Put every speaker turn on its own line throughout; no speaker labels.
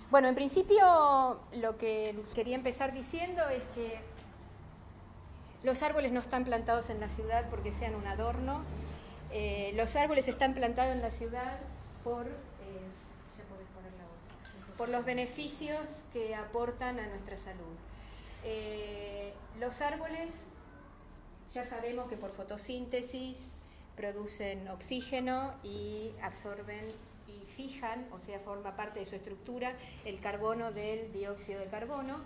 Bueno, en principio lo que quería empezar diciendo es que los árboles no están plantados en la ciudad porque sean un adorno. Los árboles están plantados en la ciudad por los beneficios que aportan a nuestra salud. Los árboles, ya sabemos que por fotosíntesis producen oxígeno y absorben y fijan, o sea, forma parte de su estructura, el carbono del dióxido de carbono.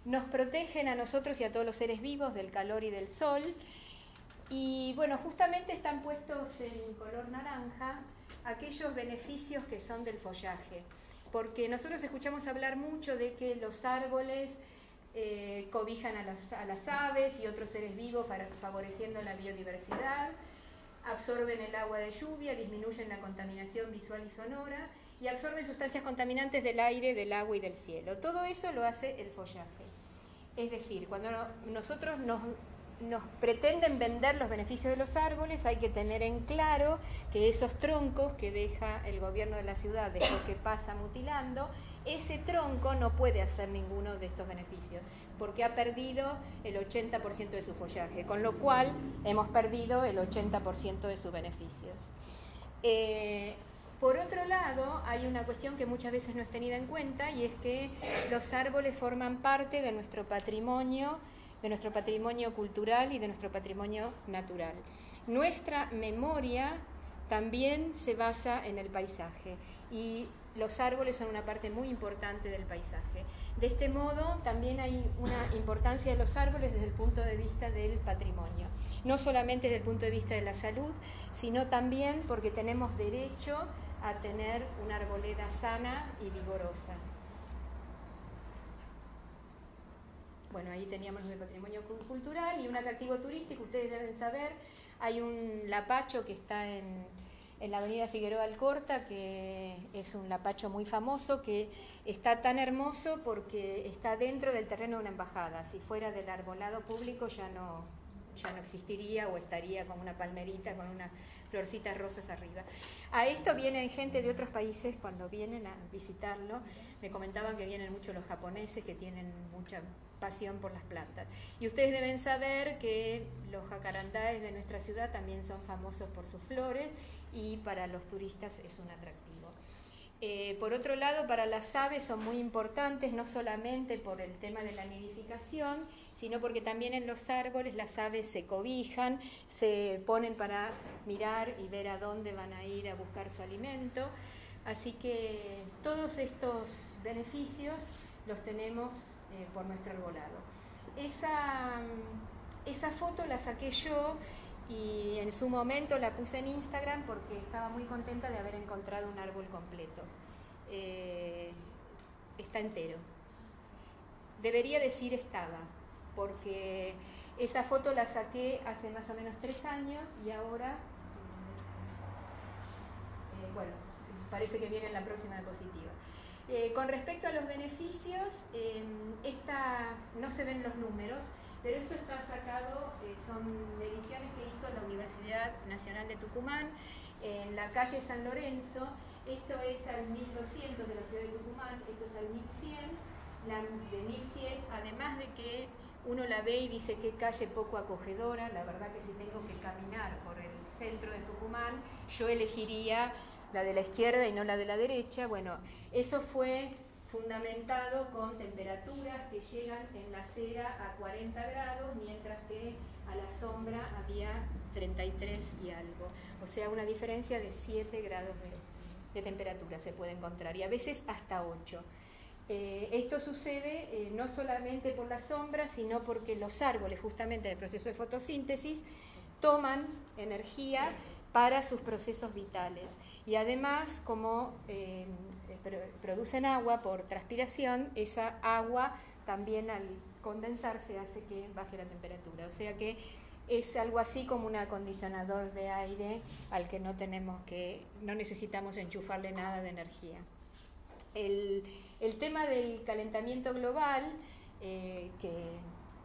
Nos protegen a nosotros y a todos los seres vivos del calor y del sol. Y bueno, justamente están puestos en color naranja aquellos beneficios que son del follaje. Porque nosotros escuchamos hablar mucho de que los árboles cobijan a las aves y otros seres vivos, favoreciendo la biodiversidad, absorben el agua de lluvia, disminuyen la contaminación visual y sonora y absorben sustancias contaminantes del aire, del agua y del cielo. Todo eso lo hace el follaje. Es decir, cuando nosotros nos pretenden vender los beneficios de los árboles, hay que tener en claro que esos troncos que deja el gobierno de la ciudad, de lo que pasa mutilando, ese tronco no puede hacer ninguno de estos beneficios, porque ha perdido el 80% de su follaje, con lo cual hemos perdido el 80% de sus beneficios. Por otro lado, hay una cuestión que muchas veces no es tenida en cuenta, y es que los árboles forman parte de nuestro patrimonio cultural y de nuestro patrimonio natural. Nuestra memoria también se basa en el paisaje y los árboles son una parte muy importante del paisaje. De este modo, también hay una importancia de los árboles desde el punto de vista del patrimonio. No solamente desde el punto de vista de la salud, sino también porque tenemos derecho a tener una arboleda sana y vigorosa. Bueno, ahí teníamos los de patrimonio cultural y un atractivo turístico, ustedes deben saber, hay un lapacho que está en la avenida Figueroa Alcorta, que es un lapacho muy famoso, que está tan hermoso porque está dentro del terreno de una embajada. Si fuera del arbolado público ya no existiría, o estaría como una palmerita con unas florcitas rosas arriba. A esto vienen gente de otros países cuando vienen a visitarlo. Me comentaban que vienen mucho los japoneses, que tienen mucha pasión por las plantas. Y ustedes deben saber que los jacarandáes de nuestra ciudad también son famosos por sus flores y para los turistas es un atractivo. Por otro lado, para las aves son muy importantes, no solamente por el tema de la nidificación, sino porque también en los árboles las aves se cobijan, se ponen para mirar y ver a dónde van a ir a buscar su alimento. Así que todos estos beneficios los tenemos por nuestro arbolado. Esa foto la saqué yo y en su momento la puse en Instagram porque estaba muy contenta de haber encontrado un árbol completo. Está entero. Debería decir estaba, porque esa foto la saqué hace más o menos 3 años y ahora, bueno, parece que viene en la próxima diapositiva. Con respecto a los beneficios, no se ven los números, pero esto está sacado, son mediciones que hizo la Universidad Nacional de Tucumán, en la calle San Lorenzo. Esto es al 1200 de la ciudad de Tucumán, esto es al 1100, de 1100, además de que uno la ve y dice qué calle poco acogedora. La verdad que si tengo que caminar por el centro de Tucumán, yo elegiría la de la izquierda y no la de la derecha. Bueno, eso fue fundamentado con temperaturas que llegan en la acera a 40 grados, mientras que a la sombra había 33 y algo. O sea, una diferencia de 7 grados de temperatura se puede encontrar, y a veces hasta 8. Esto sucede no solamente por la sombra, sino porque los árboles, justamente en el proceso de fotosíntesis, toman energía para sus procesos vitales. Y además, como producen agua por transpiración, esa agua también al condensarse hace que baje la temperatura. O sea que es algo así como un acondicionador de aire al que no necesitamos enchufarle nada de energía. El tema del calentamiento global, que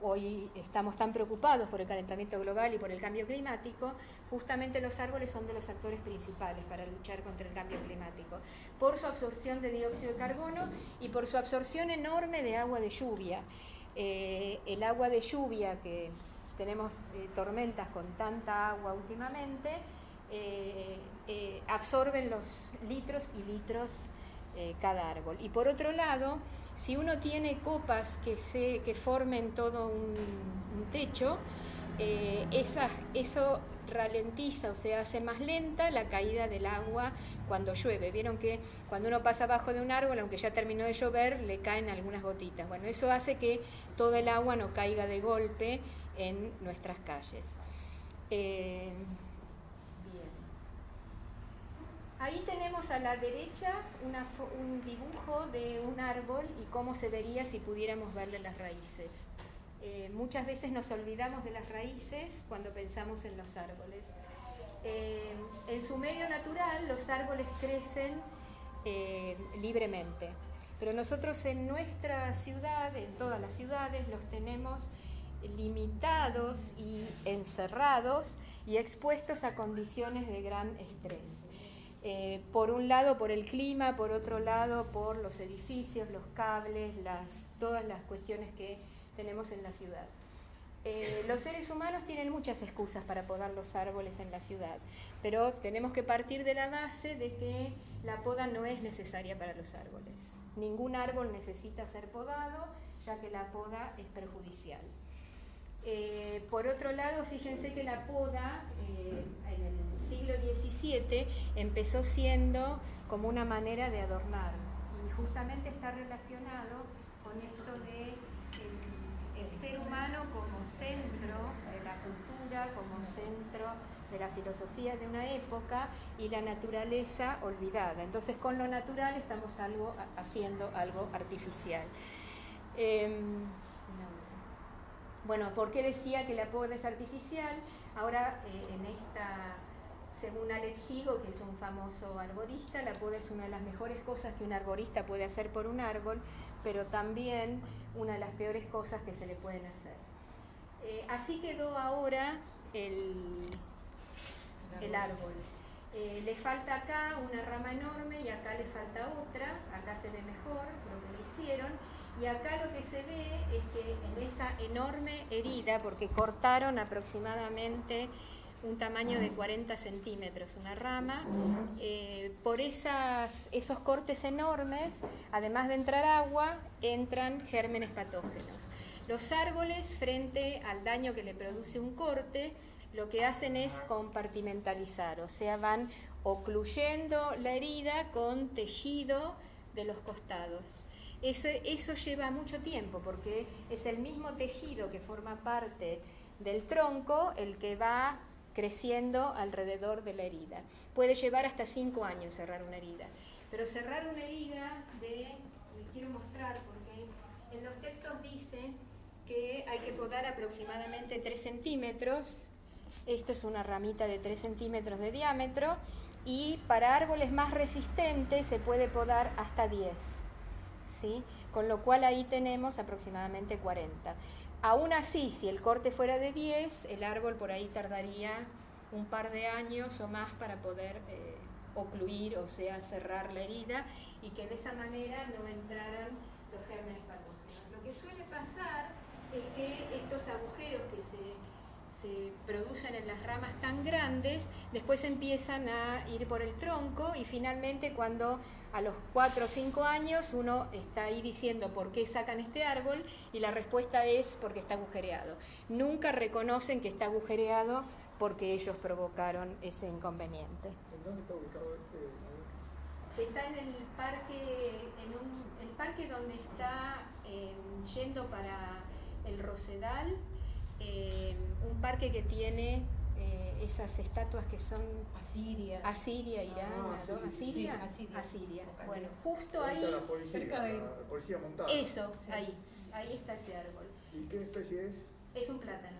hoy estamos tan preocupados por el calentamiento global y por el cambio climático, justamente los árboles son de los actores principales para luchar contra el cambio climático, por su absorción de dióxido de carbono y por su absorción enorme de agua de lluvia. El agua de lluvia, que tenemos tormentas con tanta agua últimamente, absorben los litros y litros cada árbol. Y por otro lado, si uno tiene copas que formen todo un techo, eso ralentiza, o sea, hace más lenta la caída del agua cuando llueve. Vieron que cuando uno pasa abajo de un árbol, aunque ya terminó de llover, le caen algunas gotitas. Bueno, eso hace que todo el agua no caiga de golpe en nuestras calles. Bien. Ahí tenemos a la derecha un dibujo de un árbol y cómo se vería si pudiéramos verle las raíces. Muchas veces nos olvidamos de las raíces cuando pensamos en los árboles. En su medio natural los árboles crecen libremente, pero nosotros en nuestra ciudad, en todas las ciudades, los tenemos limitados y encerrados y expuestos a condiciones de gran estrés. Por un lado por el clima, por otro lado por los edificios, los cables, todas las cuestiones que tenemos en la ciudad. Los seres humanos tienen muchas excusas para podar los árboles en la ciudad, pero tenemos que partir de la base de que la poda no es necesaria para los árboles. Ningún árbol necesita ser podado, ya que la poda es perjudicial. Por otro lado, fíjense que la poda en el siglo XVII empezó siendo como una manera de adornar, y justamente está relacionado con esto de el ser humano como centro de la cultura, como centro de la filosofía de una época, y la naturaleza olvidada. Entonces, con lo natural estamos haciendo algo artificial. Bueno, ¿por qué decía que la poda es artificial? Ahora, según Alex Gigo, que es un famoso arborista, la poda es una de las mejores cosas que un arborista puede hacer por un árbol, pero también una de las peores cosas que se le pueden hacer. Así quedó ahora el árbol. Le falta acá una rama enorme y acá le falta otra, acá se ve mejor lo que le hicieron, y acá lo que se ve es que en esa enorme herida, porque cortaron aproximadamente un tamaño de 40 centímetros una rama, por esos cortes enormes, además de entrar agua, entran gérmenes patógenos. Los árboles, frente al daño que le produce un corte, lo que hacen es compartimentalizar, o sea, van ocluyendo la herida con tejido de los costados. Eso lleva mucho tiempo, porque es el mismo tejido que forma parte del tronco el que va creciendo alrededor de la herida. Puede llevar hasta 5 años cerrar una herida, pero cerrar una herida les quiero mostrar, porque en los textos dice que hay que podar aproximadamente 3 centímetros, esto es una ramita de 3 centímetros de diámetro, y para árboles más resistentes se puede podar hasta 10, ¿sí? Con lo cual ahí tenemos aproximadamente 40. Aún así, si el corte fuera de 10, el árbol por ahí tardaría un par de años o más para poder ocluir, o sea, cerrar la herida, y que de esa manera no entraran los gérmenes patógenos. Lo que suele pasar es que estos agujeros que se producen en las ramas tan grandes, después empiezan a ir por el tronco, y finalmente cuando a los 4 o 5 años uno está ahí diciendo ¿por qué sacan este árbol? Y la respuesta es porque está agujereado. Nunca reconocen que está agujereado porque ellos provocaron ese inconveniente.
¿En dónde está ubicado este?
Está en el parque, el parque donde está yendo para el Rosedal, un parque que tiene esas estatuas que son Asiria, Irán, ¿no? Asiria. Okay. Bueno, justo ahí,
la policía montada.
Eso, sí. ahí está ese árbol.
¿Y qué especie es?
Es un plátano.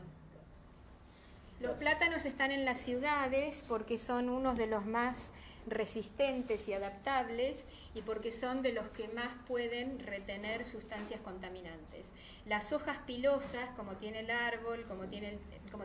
Los plátanos están en las ciudades porque son unos de los más resistentes y adaptables y porque son de los que más pueden retener sustancias contaminantes. Las hojas pilosas, como tiene el árbol, como tiene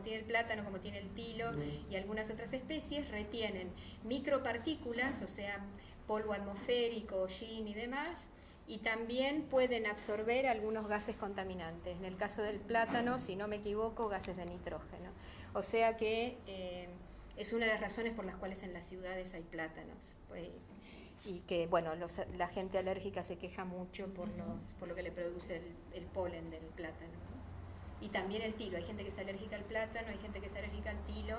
el plátano, como tiene el tilo y algunas otras especies, retienen micropartículas, o sea, polvo atmosférico, hollín y demás, y también pueden absorber algunos gases contaminantes. En el caso del plátano, si no me equivoco, gases de nitrógeno. O sea que es una de las razones por las cuales en las ciudades hay plátanos. Y que, bueno, la gente alérgica se queja mucho por lo que le produce el polen del plátano, ¿no? Y también el tilo. Hay gente que es alérgica al plátano, hay gente que es alérgica al tilo,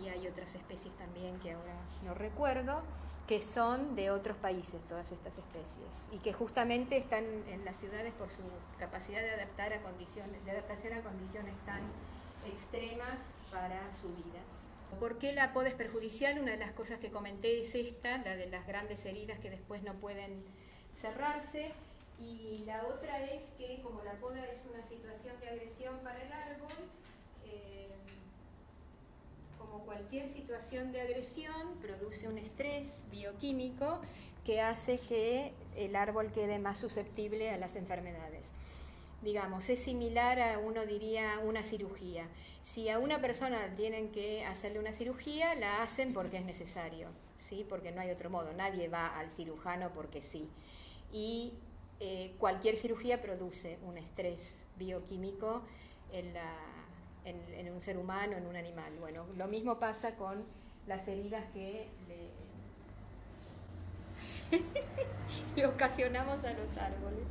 y hay otras especies también que ahora no recuerdo, que son de otros países, todas estas especies, y que justamente están en las ciudades por su capacidad de adaptación a condiciones tan extremas para su vida. ¿Por qué la poda es perjudicial? Una de las cosas que comenté es esta, la de las grandes heridas que después no pueden cerrarse, y la otra es que como la poda es una situación de agresión para el árbol, como cualquier situación de agresión, produce un estrés bioquímico que hace que el árbol quede más susceptible a las enfermedades. Digamos, es similar a, uno diría, una cirugía. Si a una persona tienen que hacerle una cirugía, la hacen porque es necesario, ¿sí? Porque no hay otro modo, nadie va al cirujano porque sí. Y cualquier cirugía produce un estrés bioquímico en un ser humano, en un animal. Bueno, lo mismo pasa con las heridas que le ocasionamos a los árboles.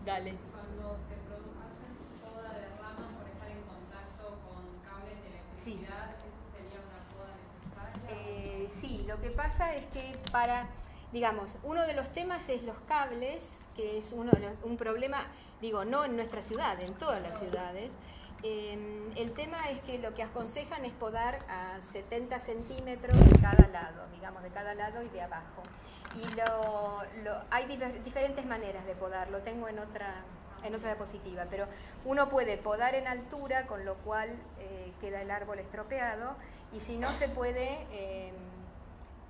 Dale.
Cuando se hacen poda de ramas por estar en contacto con cables de electricidad, sí. ¿Eso sería una poda necesaria?
Sí, lo que pasa es que digamos, uno de los temas es los cables, que es un problema, digo, no en nuestra ciudad, en todas las ciudades. El tema es que lo que aconsejan es podar a 70 centímetros de cada lado, digamos, de cada lado y de abajo. Y hay diferentes maneras de podar, lo tengo en otra diapositiva, pero uno puede podar en altura, con lo cual queda el árbol estropeado, y si no, se puede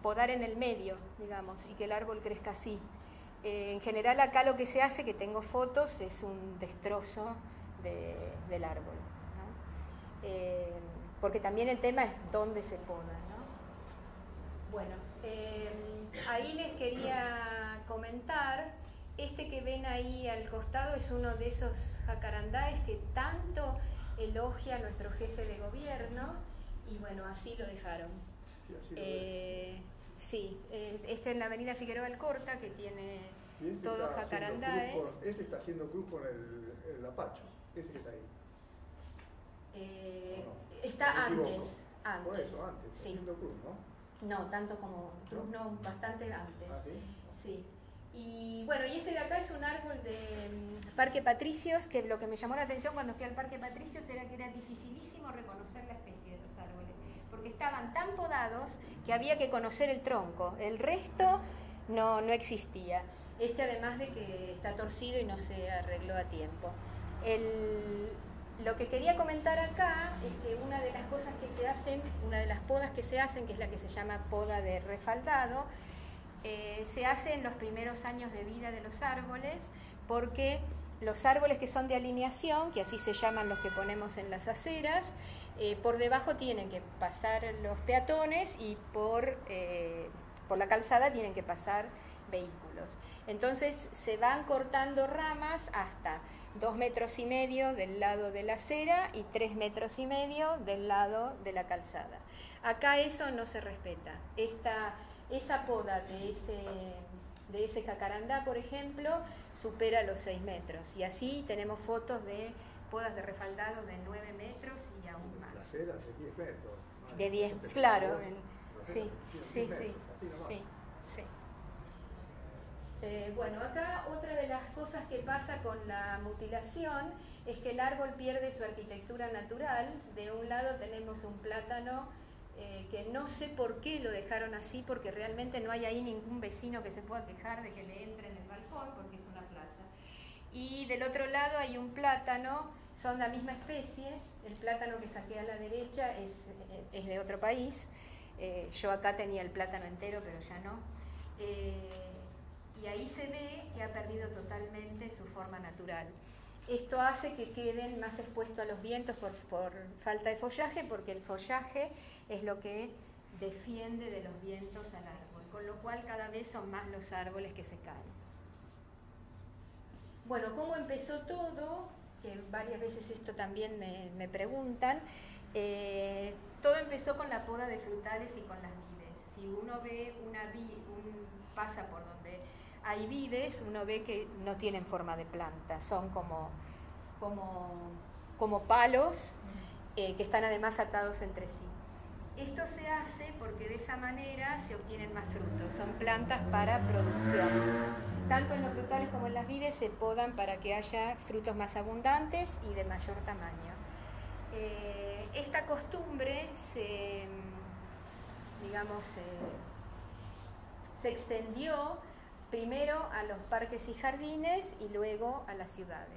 podar en el medio, digamos, y que el árbol crezca así. En general acá lo que se hace, que tengo fotos, es un destrozo del árbol, ¿no? Porque también el tema es dónde se poda, ¿no? Bueno, ahí les quería comentar, este que ven ahí al costado es uno de esos jacarandáes que tanto elogia nuestro jefe de gobierno, y bueno, así lo dejaron. Sí, este en la avenida Figueroa Alcorta, que tiene todos jacarandáes.
Ese está haciendo cruz con el apacho, ese que está ahí.
No. Está antes.
Por eso, antes,
sí.
Haciendo cruz, ¿no?
No, tanto como cruz, no, bastante antes.
¿Ah, sí?
Sí. Y bueno, y este de acá es un árbol de Parque Patricios, que lo que me llamó la atención cuando fui al Parque Patricios era que era dificilísimo reconocer la especie de los árboles, porque estaban tan podados que había que conocer el tronco, el resto no existía. Este además de que está torcido y no se arregló a tiempo. Lo que quería comentar acá es que una de las cosas que se hacen, una de las podas que se hacen, que es la que se llama poda de refaldado, se hace en los primeros años de vida de los árboles, porque los árboles que son de alineación, que así se llaman los que ponemos en las aceras, por debajo tienen que pasar los peatones y por la calzada tienen que pasar vehículos. Entonces se van cortando ramas hasta 2,5 metros del lado de la acera y 3,5 metros del lado de la calzada. Acá eso no se respeta. Esa poda de ese jacarandá, por ejemplo, supera los 6 metros. Y así tenemos fotos de podas de refaldado de 9 metros y aún más.
La acera de 10 metros.
De 10, claro. Sí. Bueno, acá otra de las cosas que pasa con la mutilación es que el árbol pierde su arquitectura natural. De un lado tenemos un plátano que no sé por qué lo dejaron así, porque realmente no hay ahí ningún vecino que se pueda quejar de que le entre en el balcón, porque es una plaza. Y del otro lado hay un plátano son la misma especie. El plátano que saqué a la derecha es de otro país. Yo acá tenía el plátano entero, pero ya no. Y ahí se ve que ha perdido totalmente su forma natural. Esto hace que queden más expuestos a los vientos por falta de follaje, porque el follaje es lo que defiende de los vientos al árbol, con lo cual cada vez son más los árboles que se caen. Bueno, ¿cómo empezó todo? Que varias veces esto también me preguntan. Todo empezó con la poda de frutales y con las vides. Si uno ve pasa por donde hay vides, uno ve que no tienen forma de planta, son como palos que están además atados entre sí. Esto se hace porque de esa manera se obtienen más frutos, son plantas para producción. Tanto en los frutales como en las vides se podan para que haya frutos más abundantes y de mayor tamaño. Esta costumbre se extendió primero a los parques y jardines y luego a las ciudades.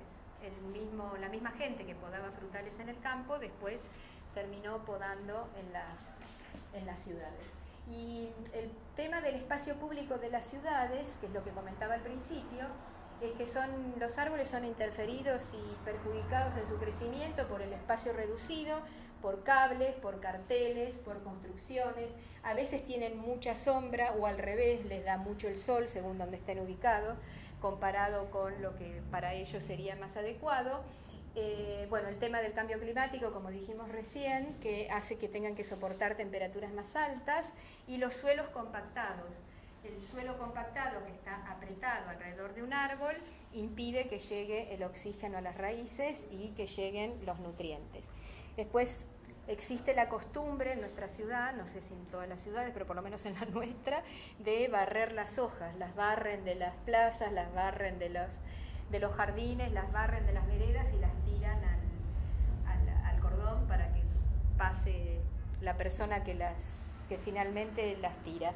La misma gente que podaba frutales en el campo después terminó podando en las ciudades. Y el tema del espacio público de las ciudades, que es lo que comentaba al principio, es que los árboles son interferidos y perjudicados en su crecimiento por el espacio reducido, por cables, por carteles, por construcciones. A veces tienen mucha sombra o al revés, les da mucho el sol según donde estén ubicados, comparado con lo que para ellos sería más adecuado. Bueno, el tema del cambio climático, como dijimos recién, que hace que tengan que soportar temperaturas más altas, y los suelos compactados. El suelo compactado, que está apretado alrededor de un árbol, impide que llegue el oxígeno a las raíces y que lleguen los nutrientes. Después existe la costumbre en nuestra ciudad, no sé si en todas las ciudades, pero por lo menos en la nuestra, de barrer las hojas. Las barren de las plazas, las barren de los jardines, las barren de las veredas y las tiran al cordón para que pase la persona que finalmente las tira.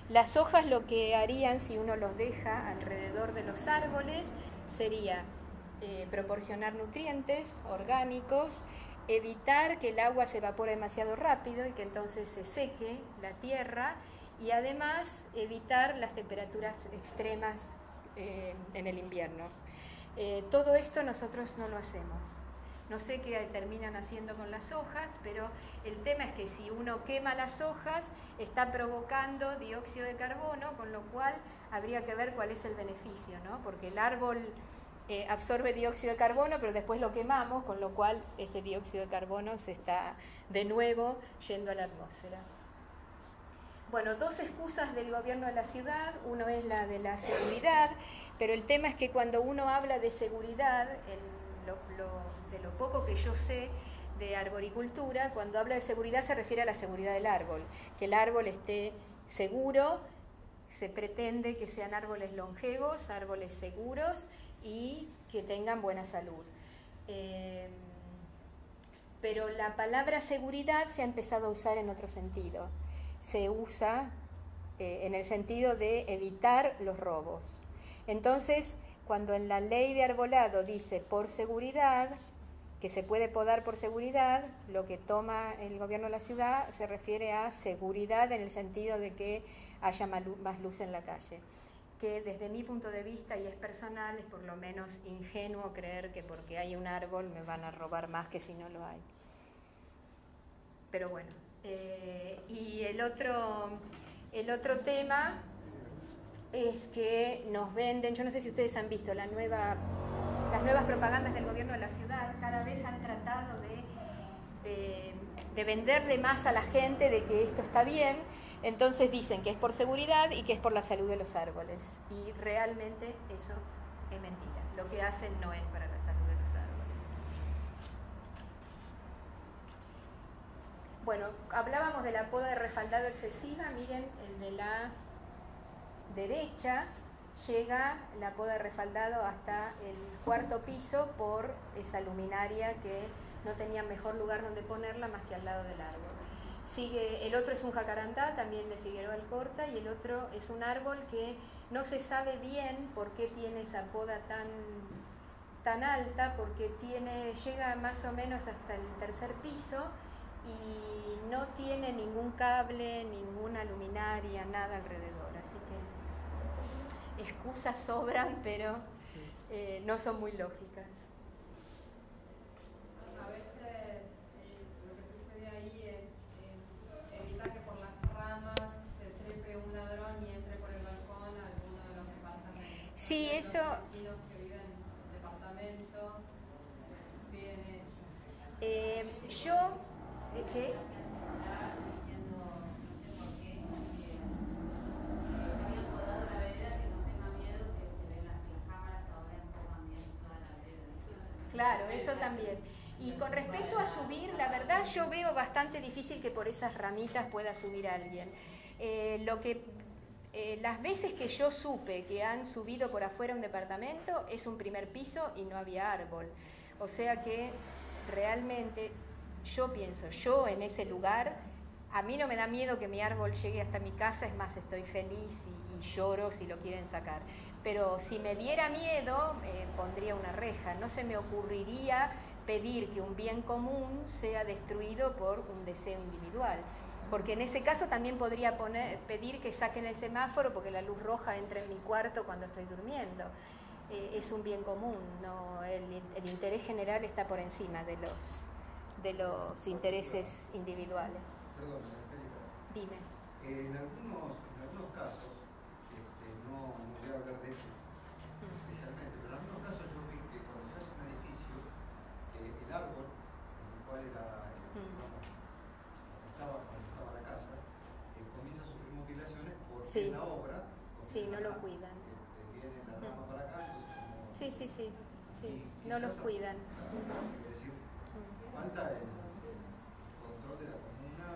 Las hojas, lo que harían si uno los deja alrededor de los árboles sería proporcionar nutrientes orgánicos, evitar que el agua se evapore demasiado rápido y que entonces se seque la tierra, y además evitar las temperaturas extremas en el invierno. Todo esto nosotros no lo hacemos. No sé qué terminan haciendo con las hojas, pero el tema es que si uno quema las hojas está provocando dióxido de carbono, con lo cual habría que ver cuál es el beneficio, ¿no? Porque el árbol absorbe dióxido de carbono, pero después lo quemamos, con lo cual este dióxido de carbono se está de nuevo yendo a la atmósfera. Bueno, dos excusas del gobierno de la ciudad. Uno es la de la seguridad, pero el tema es que cuando uno habla de seguridad, de lo poco que yo sé de arboricultura, cuando habla de seguridad se refiere a la seguridad del árbol, que el árbol esté seguro. Se pretende que sean árboles longevos, árboles seguros y que tengan buena salud. Pero la palabra seguridad se ha empezado a usar en otro sentido. Se usa en el sentido de evitar los robos. Entonces, cuando en la ley de arbolado dice por seguridad, que se puede podar por seguridad, lo que toma el gobierno de la ciudad se refiere a seguridad en el sentido de que haya más luz en la calle. Que desde mi punto de vista, y es personal, es por lo menos ingenuo creer que porque hay un árbol me van a robar más que si no lo hay. Pero bueno, y el otro tema es que nos venden, yo no sé si ustedes han visto las nuevas propagandas del gobierno de la ciudad, cada vez han tratado de venderle más a la gente de que esto está bien. Entonces dicen que es por seguridad y que es por la salud de los árboles. Y realmente eso es mentira. Lo que hacen no es para la salud de los árboles. Bueno, hablábamos de la poda de refaldado excesiva. Miren, el de la derecha llega la poda de refaldado hasta el cuarto piso por esa luminaria que no tenía mejor lugar donde ponerla más que al lado del árbol. Sigue, el otro es un jacarandá, también de Figueroa Alcorta, y el otro es un árbol que no se sabe bien por qué tiene esa poda tan alta porque llega más o menos hasta el tercer piso y no tiene ningún cable, ninguna luminaria, nada alrededor. Así que excusas sobran, pero no son muy lógicas.
A veces lo que sucede ahí es evitar que por las ramas se trepe un ladrón y entre por el balcón a alguno de los departamentos.
Sí, eso...
Los vecinos que viven en departamentos piden eso.
Yo... ¿Qué? Claro, eso también. Y con respecto a subir, la verdad yo veo bastante difícil que por esas ramitas pueda subir alguien. Las veces que yo supe que han subido por afuera un departamento es un primer piso y no había árbol. O sea que realmente yo pienso, yo en ese lugar, a mí no me da miedo que mi árbol llegue hasta mi casa, es más, estoy feliz y lloro si lo quieren sacar. Pero si me diera miedo, pondría una reja. No se me ocurriría pedir que un bien común sea destruido por un deseo individual. Porque en ese caso también podría pedir que saquen el semáforo porque la luz roja entra en mi cuarto cuando estoy durmiendo. Es un bien común, ¿no? El interés general está por encima de los intereses individuales.
Perdón, Angélica.
Dime.
En algunos casos, no voy a hablar de esto especialmente, pero en algunos casos yo vi que cuando se hace un edificio, el árbol, en el cual cuando estaba la casa, comienza a sufrir mutilaciones porque
sí.
la obra
no lo cuidan.
Viene la rama para acá, entonces
sí, no los cuidan.
Es decir, falta el control de la comuna.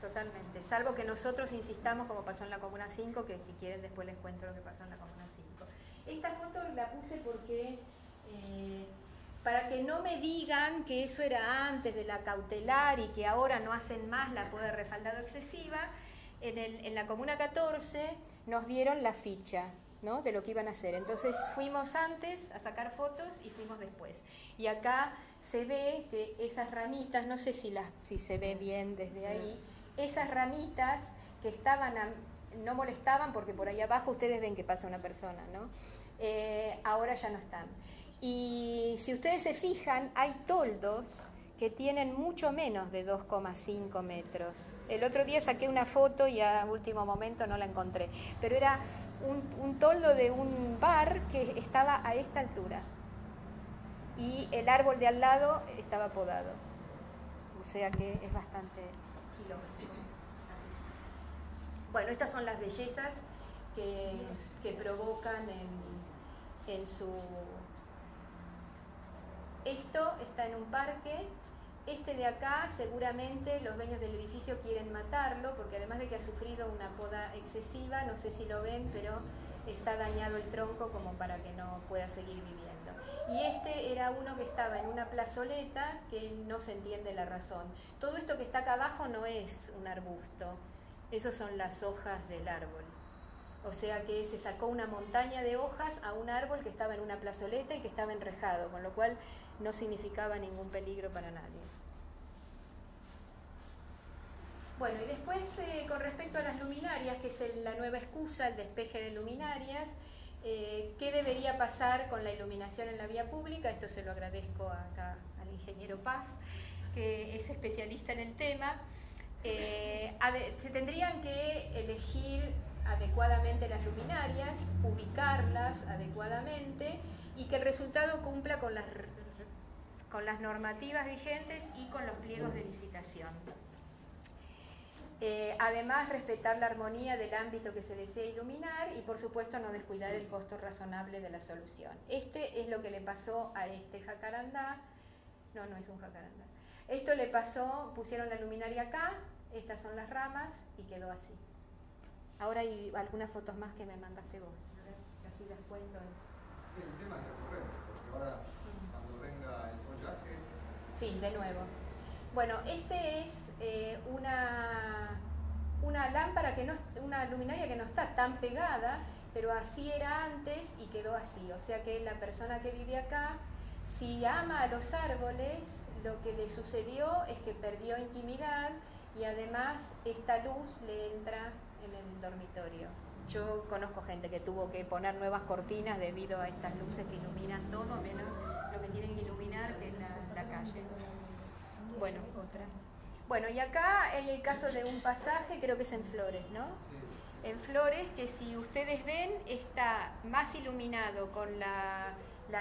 Totalmente, salvo que nosotros insistamos como pasó en la Comuna 5, que si quieren después les cuento lo que pasó en la Comuna 5. Esta foto la puse porque para que no me digan que eso era antes de la cautelar y que ahora no hacen más la poda de refaldado excesiva, en la Comuna 14 nos dieron la ficha, ¿no?, de lo que iban a hacer. Entonces fuimos antes a sacar fotos y fuimos después. Y acá se ve que esas ramitas, no sé si se ve bien desde ahí, esas ramitas que no molestaban porque por ahí abajo ustedes ven que pasa una persona, ¿no? Ahora ya no están. Y si ustedes se fijan, hay toldos que tienen mucho menos de 2,5 metros. El otro día saqué una foto y a último momento no la encontré, pero era un toldo de un bar que estaba a esta altura y el árbol de al lado estaba podado, o sea que es bastante kilómetro. Bueno, estas son las bellezas que provocan en su... Esto está en un parque. Este de acá seguramente los dueños del edificio quieren matarlo porque además de que ha sufrido una poda excesiva, no sé si lo ven, pero está dañado el tronco como para que no pueda seguir viviendo. Y este era uno que estaba en una plazoleta que no se entiende la razón. Todo esto que está acá abajo no es un arbusto, esos son las hojas del árbol. O sea que se sacó una montaña de hojas a un árbol que estaba en una plazoleta y que estaba enrejado, con lo cual no significaba ningún peligro para nadie. Bueno, y después con respecto a las luminarias, que es la nueva excusa, el despeje de luminarias, ¿qué debería pasar con la iluminación en la vía pública? Esto se lo agradezco acá al ingeniero Paz, que es especialista en el tema. Se tendrían que elegir adecuadamente las luminarias, ubicarlas adecuadamente y que el resultado cumpla con las normativas vigentes y con los pliegos de licitación. Además, respetar la armonía del ámbito que se desea iluminar y, por supuesto, no descuidar el costo razonable de la solución. Este es lo que le pasó a este jacarandá. No es un jacarandá. Esto le pasó, pusieron la luminaria acá, estas son las ramas y quedó así. Ahora hay algunas fotos más que me mandaste vos. A ver, así las cuento.
El tema es recurrente, porque ahora cuando venga el follaje...
Sí, de nuevo. Bueno, este es una lámpara una luminaria que no está tan pegada, pero así era antes y quedó así. O sea que la persona que vive acá, si ama a los árboles, lo que le sucedió es que perdió intimidad y además esta luz le entra en el dormitorio. Yo conozco gente que tuvo que poner nuevas cortinas debido a estas luces que iluminan todo, menos lo que tienen que iluminar, que es la calle. Bueno, otra. Bueno, y acá hay el caso de un pasaje, creo que es en Flores, ¿no? En Flores, que si ustedes ven, está más iluminado con la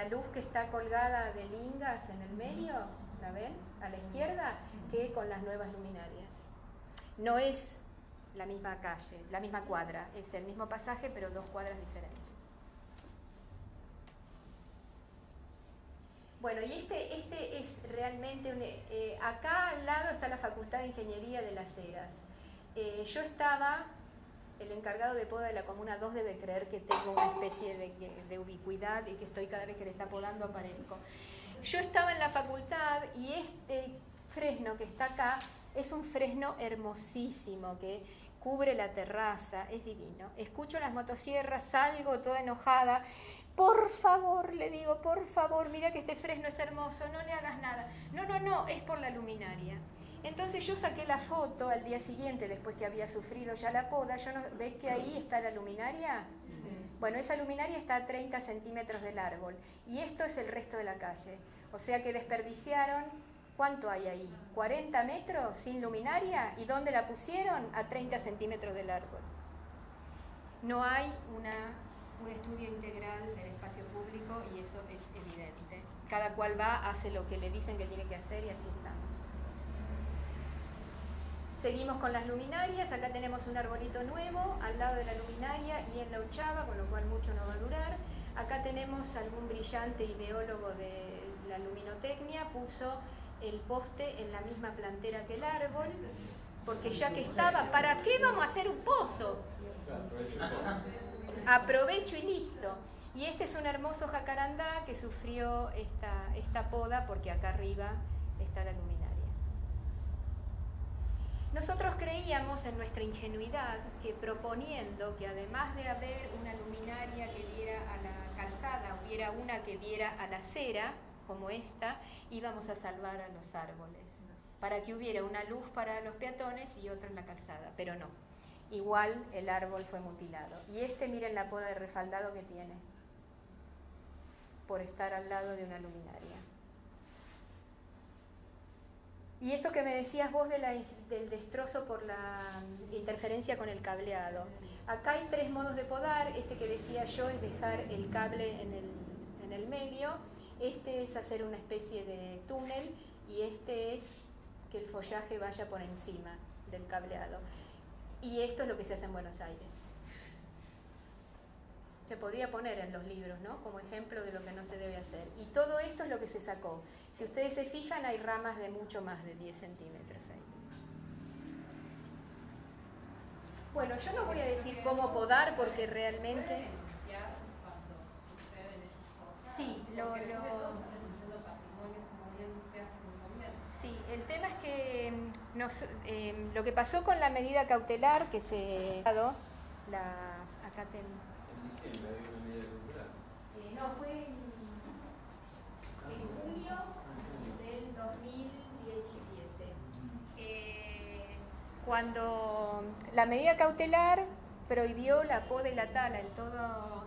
luz que está colgada de lingas en el medio, ¿la ven? A la izquierda, que con las nuevas luminarias. No es la misma calle, la misma cuadra, es el mismo pasaje, pero 2 cuadras diferentes. Bueno, y este es realmente acá al lado está la Facultad de Ingeniería de Las Heras. Yo estaba, el encargado de poda de la Comuna 2 debe creer que tengo una especie de ubicuidad y que estoy cada vez que le está podando aparezco. Yo estaba en la facultad y este fresno que está acá es un fresno hermosísimo que cubre la terraza, es divino. Escucho las motosierras, salgo toda enojada. Por favor, le digo, por favor, mira que este fresno es hermoso, no le hagas nada. No, es por la luminaria. Entonces yo saqué la foto al día siguiente, después que había sufrido ya la poda. ¿Ves que ahí está la luminaria? Sí. Bueno, esa luminaria está a 30 centímetros del árbol y esto es el resto de la calle. O sea que desperdiciaron, ¿cuánto hay ahí? 40 metros sin luminaria. ¿Y dónde la pusieron? A 30 centímetros del árbol. No hay un estudio integral del espacio público y eso es evidente. Cada cual va, hace lo que le dicen que tiene que hacer y así estamos. Seguimos con las luminarias. Acá tenemos un arbolito nuevo al lado de la luminaria y en la ochava, con lo cual mucho no va a durar. Acá tenemos algún brillante ideólogo de la luminotecnia, puso el poste en la misma plantera que el árbol, porque ya que estaba, ¿para qué vamos a hacer un pozo? Aprovecho y listo. Y este es un hermoso jacarandá que sufrió esta poda porque acá arriba está la luminaria. Nosotros creíamos en nuestra ingenuidad que proponiendo que además de haber una luminaria que diera a la calzada, hubiera una que diera a la acera, como esta, íbamos a salvar a los árboles, para que hubiera una luz para los peatones y otra en la calzada, pero no. Igual el árbol fue mutilado. Y miren la poda de refaldado que tiene, por estar al lado de una luminaria. Y esto que me decías vos del destrozo por la interferencia con el cableado. Acá hay 3 modos de podar. Este que decía yo es dejar el cable en el medio. Este es hacer una especie de túnel y este es que el follaje vaya por encima del cableado. Y esto es lo que se hace en Buenos Aires. Se podría poner en los libros, ¿no? Como ejemplo de lo que no se debe hacer. Y todo esto es lo que se sacó. Si ustedes se fijan, hay ramas de mucho más de 10 centímetros ahí. Bueno, yo no voy a decir cómo podar porque realmente... Sí, sí, el tema es que lo que pasó con la medida cautelar que se... Acá tengo... No, fue en junio del 2017. Cuando la medida cautelar prohibió la poda y la tala en toda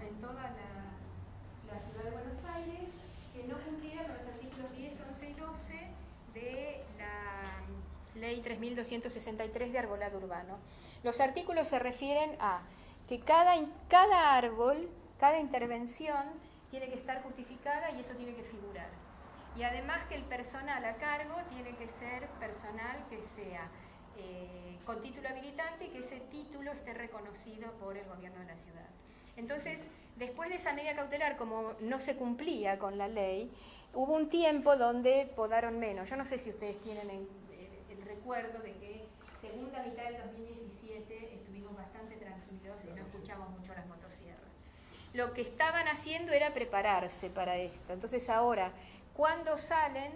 la ciudad de Buenos Aires, que no cumpliera con los artículos 10, 11 y 12 de la Ley 3263 de arbolado urbano. Los artículos se refieren a que cada árbol, cada intervención tiene que estar justificada y eso tiene que figurar. Y además que el personal a cargo tiene que ser personal que sea con título habilitante y que ese título esté reconocido por el gobierno de la ciudad. Entonces, después de esa medida cautelar, como no se cumplía con la ley, hubo un tiempo donde podaron menos. Yo no sé si ustedes tienen el recuerdo de que segunda mitad del 2017 estuvimos bastante tranquilos y no escuchamos mucho las motosierras. Lo que estaban haciendo era prepararse para esto. Entonces ahora, cuando salen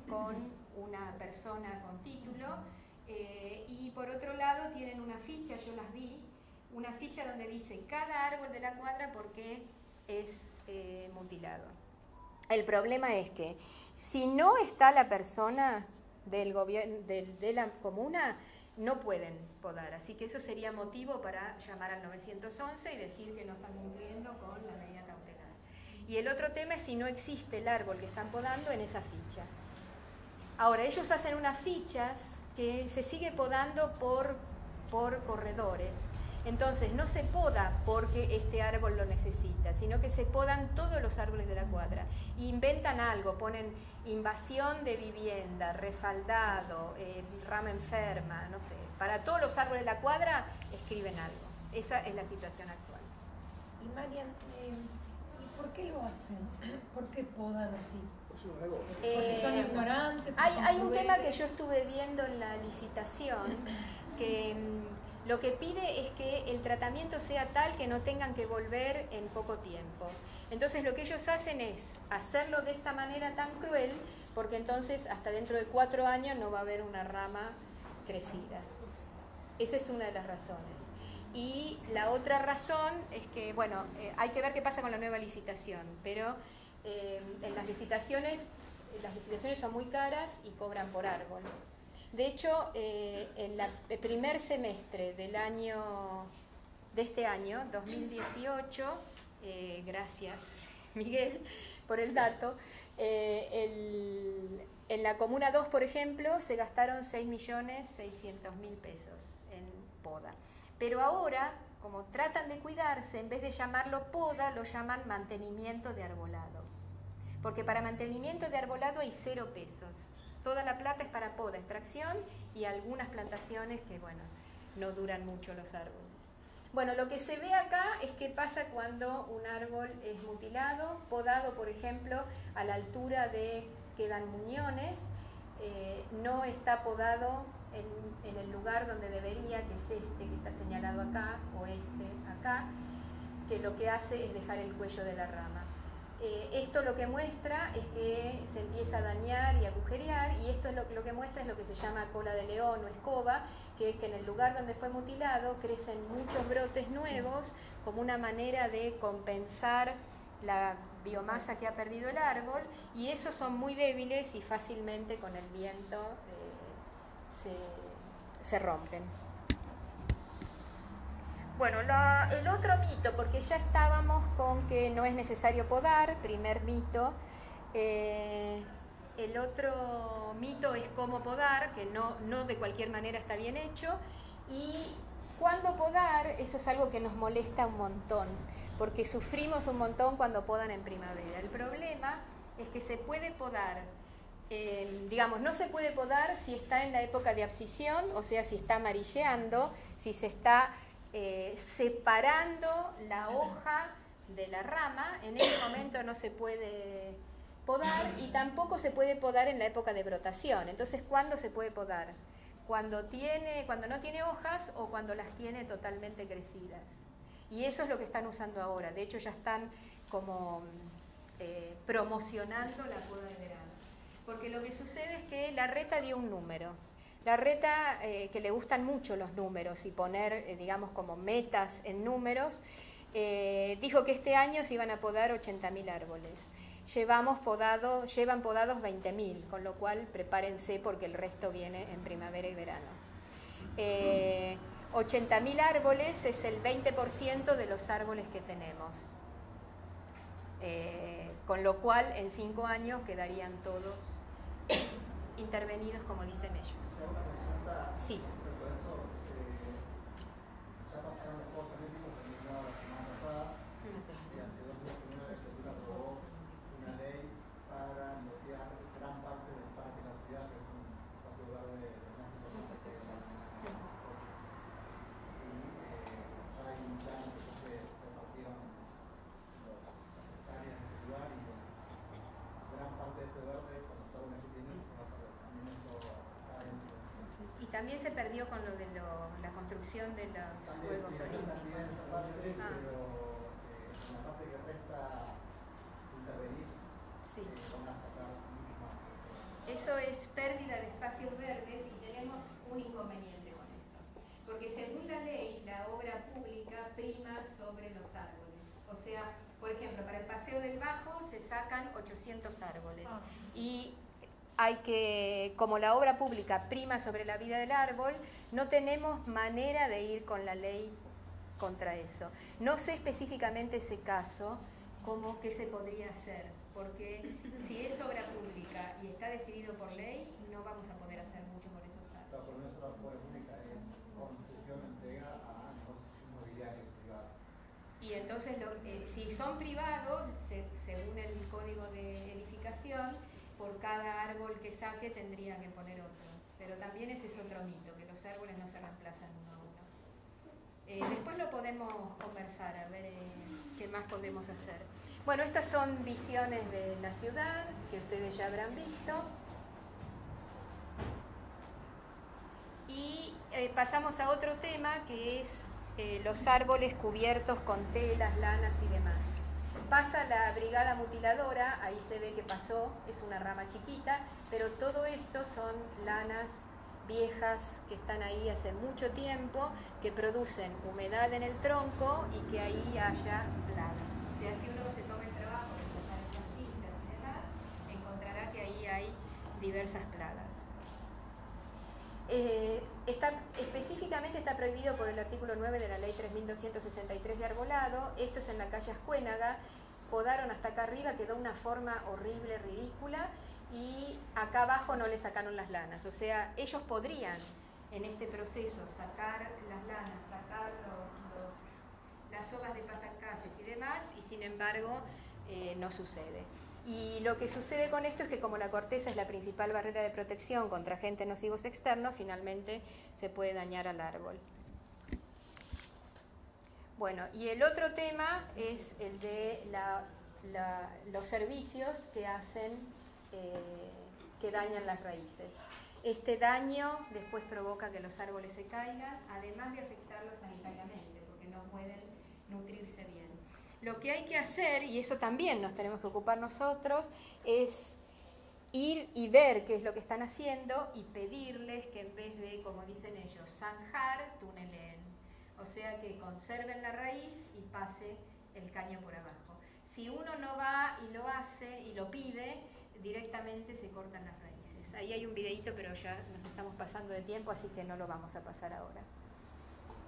con una persona con título y por otro lado tienen una ficha, yo las vi, una ficha donde dice cada árbol de la cuadra por qué es mutilado. El problema es que si no está la persona del gobierno, de la comuna, no pueden podar, así que eso sería motivo para llamar al 911 y decir que no están cumpliendo con la medida cautelar. Y el otro tema es si no existe el árbol que están podando en esa ficha. Ahora, ellos hacen unas fichas que se sigue podando por corredores. Entonces no se poda porque este árbol lo necesita, sino que se podan todos los árboles de la cuadra. Y inventan algo, ponen invasión de vivienda, refaldado, rama enferma, no sé. Para todos los árboles de la cuadra escriben algo. Esa es la situación actual.
Y Marian, ¿y por qué lo hacen? ¿Por qué podan así? Porque son ignorantes.
Hay un tema que yo estuve viendo en la licitación que lo que pide es que el tratamiento sea tal que no tengan que volver en poco tiempo. Entonces lo que ellos hacen es hacerlo de esta manera tan cruel, porque entonces hasta dentro de 4 años no va a haber una rama crecida. Esa es una de las razones. Y la otra razón es que, bueno, hay que ver qué pasa con la nueva licitación, pero en las licitaciones son muy caras y cobran por árbol. De hecho, en el primer semestre de este año, 2018, gracias Miguel por el dato, en la Comuna 2, por ejemplo, se gastaron 6.600.000 pesos en poda. Pero ahora, como tratan de cuidarse, en vez de llamarlo poda, lo llaman mantenimiento de arbolado. Porque para mantenimiento de arbolado hay 0 pesos. Toda la plata es para poda, extracción y algunas plantaciones que, bueno, no duran mucho los árboles. Bueno, lo que se ve acá es qué pasa cuando un árbol es mutilado, podado, por ejemplo, a la altura de quedan muñones, no está podado en el lugar donde debería, que es este que está señalado acá, o acá, que lo que hace es dejar el cuello de la rama. Esto lo que muestra es que se empieza a dañar y agujerear, y esto es lo que muestra es lo que se llama cola de león o escoba, que es que en el lugar donde fue mutilado crecen muchos brotes nuevos como una manera de compensar la biomasa que ha perdido el árbol, y esos son muy débiles y fácilmente con el viento se rompen. Bueno, el otro mito, porque ya estábamos con que no es necesario podar, primer mito. El otro mito es cómo podar, que no de cualquier manera está bien hecho. Y cuándo podar, eso es algo que nos molesta un montón, porque sufrimos un montón cuando podan en primavera. El problema es que se puede podar, no se puede podar si está en la época de abscisión, o sea, si está amarilleando, si se está separando la hoja de la rama. En ese momento no se puede podar, y tampoco se puede podar en la época de brotación. Entonces, ¿cuándo se puede podar? Cuando no tiene hojas o cuando las tiene totalmente crecidas. Y eso es lo que están usando ahora. De hecho, ya están como promocionando la poda de verano. Porque lo que sucede es que la reta dio un número. La reta, que le gustan mucho los números y poner, como metas en números, dijo que este año se iban a podar 80.000 árboles. Llevan podados 20.000, con lo cual prepárense porque el resto viene en primavera y verano. 80.000 árboles es el 20% de los árboles que tenemos. Con lo cual en 5 años quedarían todos intervenidos, como dicen ellos.
Una consulta
Sí.
respecto a eso. Ya pasaron los Juegos Olímpicos, terminó la semana pasada, y hace 2 días la legislatura aprobó una ley para bloquear gran parte del parque de la ciudad, que es un espacio verde más importante que la y ya hay un plan que se repartieron las hectáreas de ese lugar, y gran parte de ese verde, con los árboles que tienen, se va a perder. También eso está dentro.
Y también se perdió con lo de la construcción de los Juegos Olímpicos.
También esa parte, pero en la parte que resta intervenir,
Sí.
van a sacar mucho más.
Eso es pérdida de espacios verdes, y tenemos un inconveniente con eso. Porque según la ley, la obra pública prima sobre los árboles. O sea, por ejemplo, para el Paseo del Bajo se sacan 800 árboles. Y hay que, como la obra pública prima sobre la vida del árbol, no tenemos manera de ir con la ley contra eso. No sé específicamente ese caso, como qué se podría hacer, porque si es obra pública y está decidido por ley, no vamos a poder hacer mucho por esos árboles.
La promesa de la obra pública es concesión, entrega a negocios inmobiliarios privados.
Y entonces, si son privados, según el código de edificación, por cada árbol que saque tendría que poner otro. Pero también ese es otro mito, que los árboles no se reemplazan uno a uno. Después lo podemos conversar, a ver qué más podemos hacer. Bueno, estas son visiones de la ciudad, que ustedes ya habrán visto. Y pasamos a otro tema, que es los árboles cubiertos con telas, lanas y demás. Pasa la brigada mutiladora, ahí se ve que pasó, es una rama chiquita, pero todo esto son lanas viejas que están ahí hace mucho tiempo, que producen humedad en el tronco y que ahí haya plagas. O sea, si uno se toma el trabajo de sacar estas cintas y demás, encontrará que ahí hay diversas plagas. Específicamente está prohibido por el artículo 9 de la ley 3263 de arbolado. Esto es en la calle Ascuénaga. Podaron hasta acá arriba, quedó una forma horrible, ridícula, y acá abajo no le sacaron las lanas. O sea, ellos podrían en este proceso sacar las lanas, sacar las hojas de pasacalles y demás, y sin embargo no sucede. Y lo que sucede con esto es que como la corteza es la principal barrera de protección contra agentes nocivos externos, finalmente se puede dañar al árbol. Bueno, y el otro tema es el de los servicios que hacen, que dañan las raíces. Este daño después provoca que los árboles se caigan, además de afectarlos sanitariamente, porque no pueden nutrirse bien. Lo que hay que hacer, y eso también nos tenemos que ocupar nosotros, es ir y ver qué es lo que están haciendo y pedirles que en vez de, como dicen ellos, zanjar, tunelen. O sea, que conserven la raíz y pase el caño por abajo. Si uno no va y lo hace y lo pide, directamente se cortan las raíces. Ahí hay un videíto, pero ya nos estamos pasando de tiempo, así que no lo vamos a pasar ahora.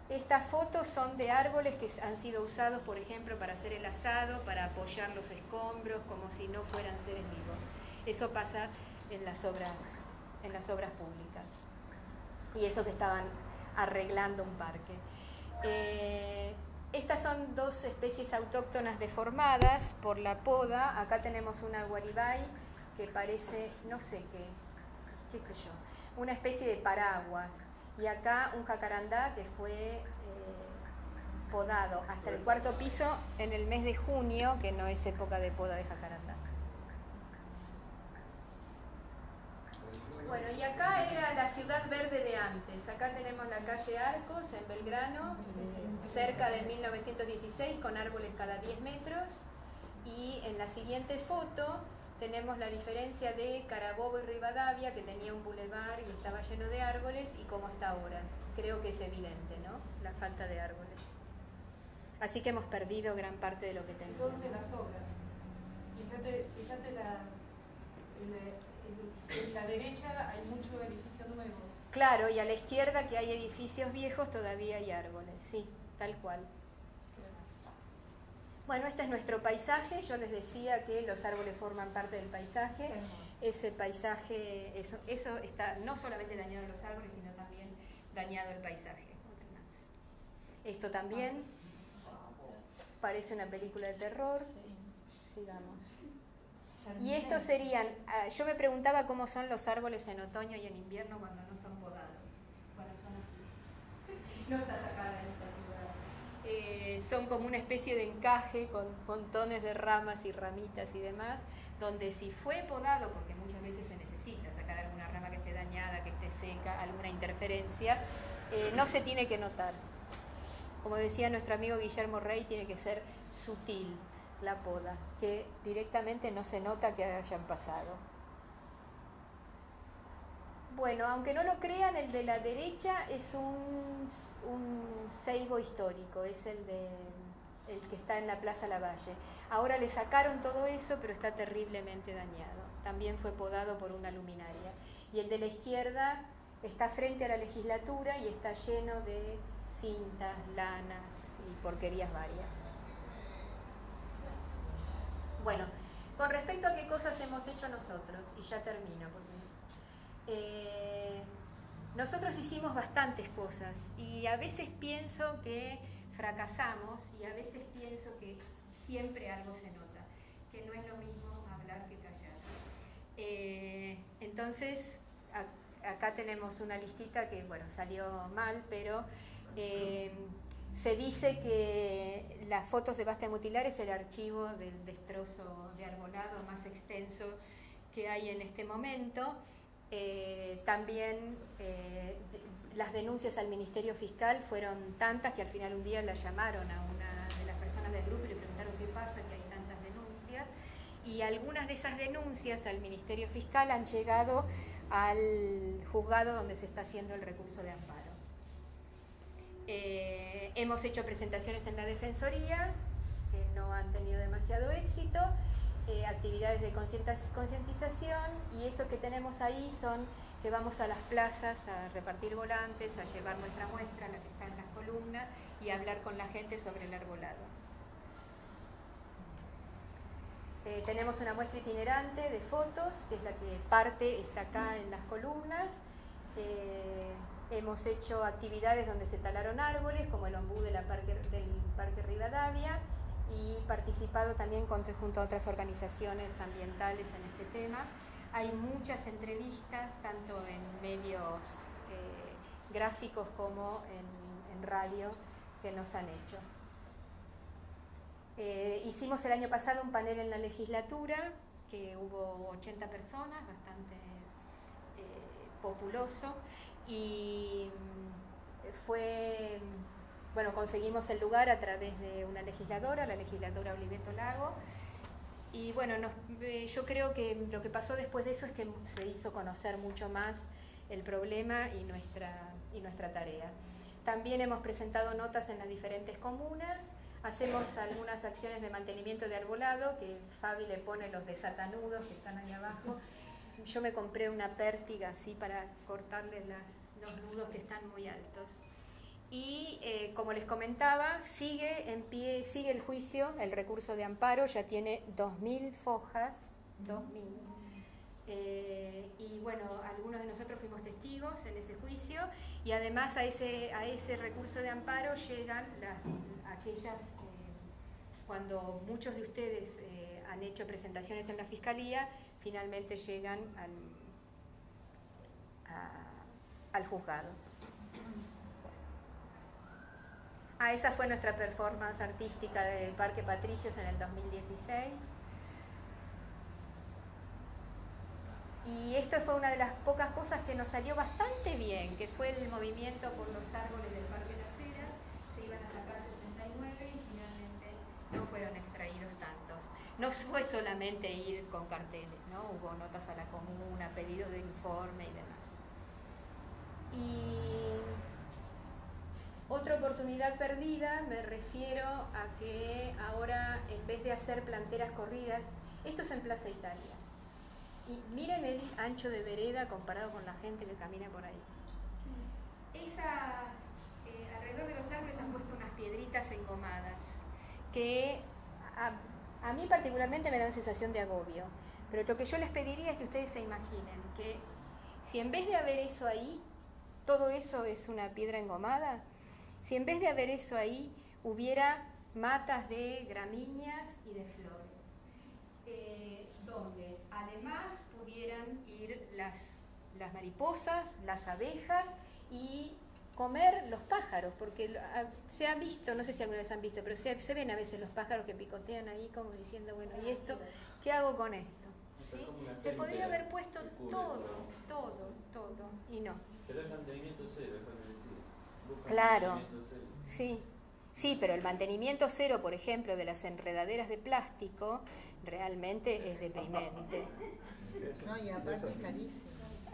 Estas fotos son de árboles que han sido usados, por ejemplo, para hacer el asado, para apoyar los escombros, como si no fueran seres vivos. Eso pasa en las obras públicas. Y eso que estaban arreglando un parque. Estas son dos especies autóctonas deformadas por la poda. Acá tenemos una guaribay que parece, no sé qué sé yo, una especie de paraguas. Y acá un jacarandá que fue podado hasta el 4.º piso en el mes de junio, que no es época de poda de jacarandá. Bueno, y acá era la ciudad verde de antes. Acá tenemos la calle Arcos en Belgrano, cerca de 1916, con árboles cada 10 metros. Y en la siguiente foto tenemos la diferencia de Carabobo y Rivadavia, que tenía un bulevar y estaba lleno de árboles, y cómo está ahora. Creo que es evidente, ¿no? La falta de árboles. Así que hemos perdido gran parte de lo que teníamos.
Entonces las obras. Fíjate en la derecha hay mucho edificio nuevo.
Claro, y a la izquierda, que hay edificios viejos, todavía hay árboles, sí, tal cual. Bueno, este es nuestro paisaje. Yo les decía que los árboles forman parte del paisaje. Ese paisaje, eso está no solamente dañado los árboles, sino también dañado el paisaje. Esto también parece una película de terror. Sigamos. Y estos serían, yo me preguntaba cómo son los árboles en otoño y en invierno cuando no son podados. Bueno, son así. No está sacada en esta ciudad. Son como una especie de encaje con montones de ramas y ramitas y demás, donde si fue podado, porque muchas veces se necesita sacar alguna rama que esté dañada, que esté seca, alguna interferencia, no se tiene que notar. Como decía nuestro amigo Guillermo Rey, tiene que ser sutil la poda, que directamente no se nota que hayan pasado. Bueno, aunque no lo crean, el de la derecha es un ceibo histórico, es el que está en la Plaza Lavalle. Ahora le sacaron todo eso, pero está terriblemente dañado. También fue podado por una luminaria. Y el de la izquierda está frente a la legislatura y está lleno de cintas, lanas y porquerías varias. Bueno, con respecto a qué cosas hemos hecho nosotros, y ya termino, porque nosotros hicimos bastantes cosas y a veces pienso que fracasamos y a veces pienso que siempre algo se nota, que no es lo mismo hablar que callar. Entonces, acá tenemos una listita que, bueno, salió mal, pero se dice que las fotos de Basta de Mutilar es el archivo del destrozo de arbolado más extenso que hay en este momento. También las denuncias al Ministerio Fiscal fueron tantas que al final un día la llamaron a una de las personas del grupo y le preguntaron qué pasa, que hay tantas denuncias. Y algunas de esas denuncias al Ministerio Fiscal han llegado al juzgado donde se está haciendo el recurso de amparo. Hemos hecho presentaciones en la Defensoría que no han tenido demasiado éxito, actividades de concientización, y eso que tenemos ahí son que vamos a las plazas a repartir volantes, a llevar nuestra muestra, la que está en las columnas, y a hablar con la gente sobre el arbolado. Tenemos una muestra itinerante de fotos, que es la que parte está acá en las columnas. Hemos hecho actividades donde se talaron árboles, como el ombú del Parque Rivadavia, y participado también junto a otras organizaciones ambientales en este tema. Hay muchas entrevistas, tanto en medios gráficos como en radio, que nos han hecho. Hicimos el año pasado un panel en la legislatura, que hubo 80 personas, bastante populoso, y conseguimos el lugar a través de una legisladora, la legisladora Oliveto Lago, y bueno, yo creo que lo que pasó después de eso es que se hizo conocer mucho más el problema y nuestra tarea. También hemos presentado notas en las diferentes comunas, hacemos algunas acciones de mantenimiento de arbolado, que Fabi le pone los desatanudos que están ahí abajo. Yo me compré una pértiga así para cortarle los nudos que están muy altos. Y como les comentaba, sigue en pie, sigue el juicio, el recurso de amparo, ya tiene 2.000 fojas, 2.000. Y bueno, algunos de nosotros fuimos testigos en ese juicio, y además a ese recurso de amparo llegan aquellas, cuando muchos de ustedes han hecho presentaciones en la Fiscalía, finalmente llegan al juzgado. Esa fue nuestra performance artística del Parque Patricios en el 2016. Y esto fue una de las pocas cosas que nos salió bastante bien, que fue el movimiento por los árboles del Parque Las Heras. Se iban a sacar 69 y finalmente no fueron extraídos tantos. No fue solamente ir con carteles, ¿no? Hubo notas a la comuna, pedidos de informe y demás. Y otra oportunidad perdida, me refiero a que ahora, en vez de hacer planteras corridas, esto es en Plaza Italia. Y miren el ancho de vereda comparado con la gente que camina por ahí. Alrededor de los árboles han puesto unas piedritas engomadas que a mí particularmente me dan sensación de agobio. Pero lo que yo les pediría es que ustedes se imaginen que si en vez de haber eso ahí, todo eso es una piedra engomada, si en vez de haber eso ahí hubiera matas de gramíneas y de flores, donde además pudieran ir las mariposas, las abejas y comer los pájaros, porque se ha visto, no sé si alguna vez han visto, pero se ven a veces los pájaros que picotean ahí como diciendo, bueno, ¿y esto? ¿Qué hago con esto? ¿Sí? Se podría haber puesto todo, y no.
Pero es mantenimiento cero, es lo que decía.
Claro, sí, pero el mantenimiento cero, por ejemplo, de las enredaderas de plástico, realmente es deprimente.
No, y aparte es carísimo.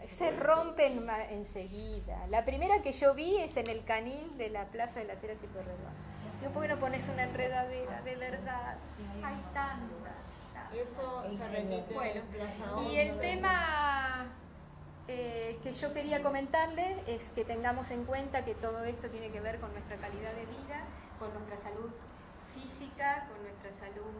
Se rompen enseguida. La primera que yo vi es en el canil de la Plaza de las Heras y Pueyrredón. Digo, ¿por qué no pones una enredadera? De verdad, hay tantas.
Eso se remite
Bueno,
en Plaza 11.
y el tema que yo quería comentarle es que tengamos en cuenta que todo esto tiene que ver con nuestra calidad de vida, con nuestra salud física, con nuestra salud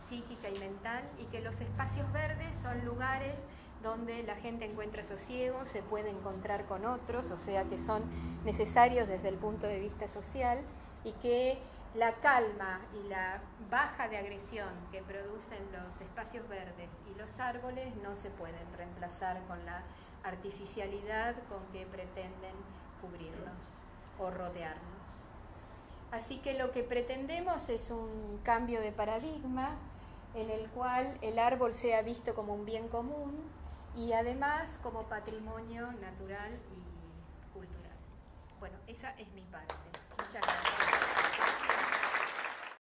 psíquica y mental, y que los espacios verdes son lugares donde la gente encuentra sosiego, se puede encontrar con otros, o sea que son necesarios desde el punto de vista social, y que la calma y la baja de agresión que producen los espacios verdes y los árboles no se pueden reemplazar con la artificialidad con que pretenden cubrirnos o rodearnos. Así que lo que pretendemos es un cambio de paradigma en el cual el árbol sea visto como un bien común y además como patrimonio natural y cultural. Bueno, esa es mi parte. Muchas gracias.